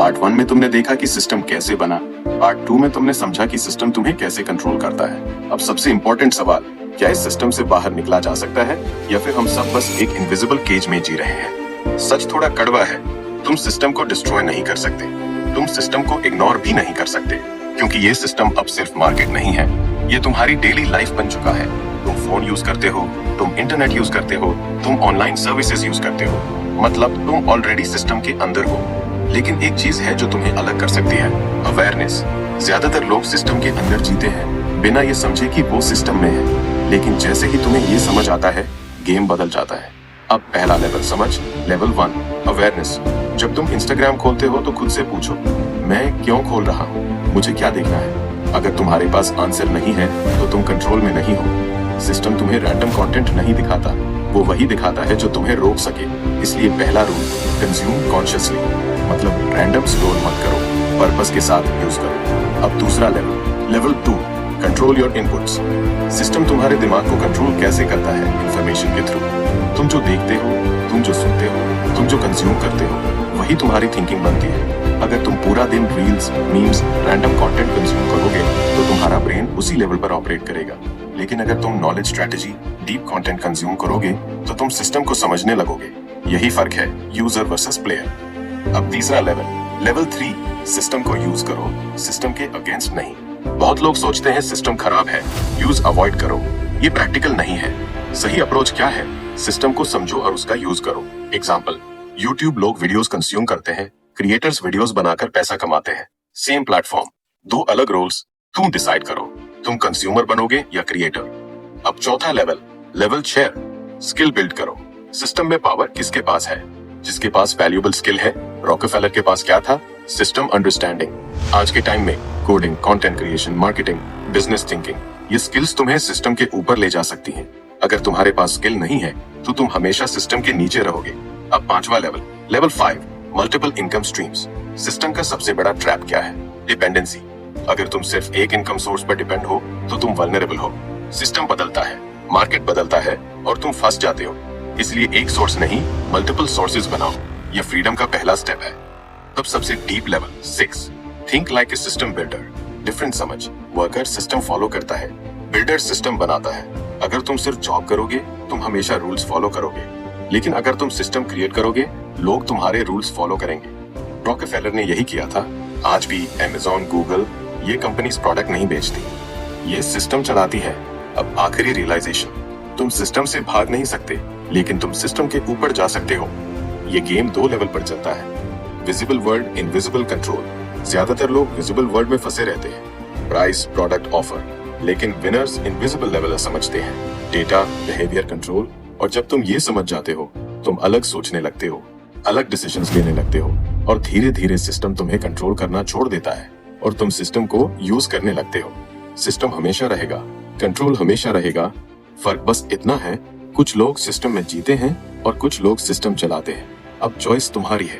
Part 1 में तुमने देखा कि सिस्टम कैसे बना, पार्ट 2 में तुमने समझा कि सिस्टम तुम्हें कैसे कंट्रोल करता है। अब सबसे इम्पोर्टेंट सवाल, क्या इस सिस्टम से बाहर निकला जा सकता है या फिर हम सब बस एक इनविजिबल केज में जी रहे हैं? सच थोड़ा कड़वा है, तुम सिस्टम को डिस्ट्रॉय नहीं कर सकते, तुम सिस्टम को इग्नोर भी नहीं कर सकते, क्योंकि ये सिस्टम अब सिर्फ मार्केट नहीं है, ये तुम्हारी डेली लाइफ बन चुका है। तुम फोन यूज करते हो, तुम इंटरनेट यूज करते हो, तुम ऑनलाइन सर्विसेज यूज करते हो, मतलब तुम ऑलरेडी सिस्टम के अंदर हो। लेकिन एक चीज है जो तुम्हें अलग कर सकती है, अवेयरनेस। ज्यादातर लोग सिस्टम के अंदर जीते हैं बिना ये समझे कि वो सिस्टम में है, लेकिन जैसे ही तुम्हें ये समझ आता है, गेम बदल जाता है। अब पहला लेवल समझ, लेवल 1 अवेयरनेस। जब तुम इंस्टाग्राम खोलते हो तो खुद से पूछो, मैं क्यों खोल रहा हूँ, मुझे क्या देखना है? अगर तुम्हारे पास आंसर नहीं है तो तुम कंट्रोल में नहीं हो। सिस्टम तुम्हें रैंडम कंटेंट नहीं दिखाता, वो वही दिखाता है जो तुम्हें रोक सके। इसलिए पहला रूल, कंज्यूम कॉन्शियसली, मतलब रैंडम स्क्रॉल मत करो, पर्पस के साथ यूज करो। अब दूसरा level, level 2, control your inputs. System तुम्हारे दिमाग को कंट्रोल कैसे करता है? इंफॉर्मेशन के थ्रू। तुम जो देखते हो, तुम जो सुनते हो, तुम जो कंज्यूम करते हो, वही तुम्हारी थिंकिंग बनती है। अगर तुम पूरा दिन reels, memes, random content consume करोगे तो तुम्हारा ब्रेन उसी लेवल पर ऑपरेट करेगा। लेकिन अगर तुम knowledge, strategy, deep content consume करोगे तो तुम सिस्टम को समझने लगोगे। यही फर्क है यूजर वर्सेस प्लेयर। अब तीसरा लेवल, लेवल 3, सिस्टम को यूज करो, सिस्टम के अगेंस्ट नहीं। बहुत लोग सोचते हैं सिस्टम खराब है, यूज अवॉइड करो। ये प्रैक्टिकल नहीं है। सही अप्रोच क्या है? सिस्टम को समझो और उसका यूज करो। एग्जाम्पल, यूट्यूब लोग वीडियोस कंज्यूम करते हैं, क्रिएटर्स वीडियोस बनाकर पैसा कमाते हैं। सेम प्लेटफॉर्म, दो अलग रोल्स, तुम डिसाइड करो, तुम कंज्यूमर बनोगे या क्रिएटर। अब चौथा लेवल, लेवल 6, स्किल बिल्ड करो। सिस्टम में पावर किसके पास है? जिसके पास वैल्यूएबल स्किल है। रॉकफेलर के पास क्या था? System understanding. आज के टाइम में coding, content creation, marketing, business thinking, ये स्किल्स तुम्हें सिस्टम के ऊपर ले जा सकती हैं। अगर तुम्हारे पास स्किल नहीं है तो तुम हमेशा सिस्टम के नीचे रहोगे। अब पांचवा level, level 5, multiple income streams. System का सबसे बड़ा ट्रैप क्या है? डिपेंडेंसी। अगर तुम सिर्फ एक इनकम सोर्स पर डिपेंड हो तो तुम वल्नरेबल हो। सिस्टम बदलता है, मार्केट बदलता है और तुम फंस जाते हो। इसलिए एक सोर्स नहीं, मल्टीपल सोर्सेज बनाओ। यह फ्रीडम का पहला स्टेप है। तब सबसे deep level 6, think like a system builder. Different समझ। वर्कर सिस्टम फॉलो करता है, बिल्डर सिस्टम बनाता है। अगर तुम सिर्फ जॉब करोगे तुम हमेशा रूल्स फॉलो करोगे, लेकिन अगर तुम सिस्टम क्रिएट करोगे लोग तुम्हारे रूल्स फॉलो करेंगे। रॉकफेलर ने यही किया था। आज भी अमेज़न, गूगल, ये कंपनीज प्रोडक्ट नहीं बेचती, ये सिस्टम चलाती है। अब आखिरी रियलाइजेशन, तुम सिस्टम से भाग नहीं सकते, लेकिन तुम सिस्टम के ऊपर जा सकते हो। ये गेम 2 लेवल पर चलता है, विजिबल वर्ल्ड, इनविजिबल कंट्रोल। ज्यादातर लोग विजिबल वर्ल्ड में फंसे रहते हैं, प्राइस, प्रोडक्ट, ऑफर, लेकिन विनर्स इनविजिबल लेवल समझते हैं, डेटा, बिहेवियर कंट्रोल। और जब तुम ये समझ जाते हो तुम अलग सोचने लगते हो, अलग डिसीजंस लेने लगते हो और धीरे धीरे सिस्टम तुम्हें कंट्रोल करना छोड़ देता है और तुम सिस्टम को यूज करने लगते हो। सिस्टम हमेशा रहेगा, कंट्रोल हमेशा रहेगा। फर्क बस इतना है, कुछ लोग सिस्टम में जीते हैं और कुछ लोग सिस्टम चलाते हैं। अब चॉइस तुम्हारी है।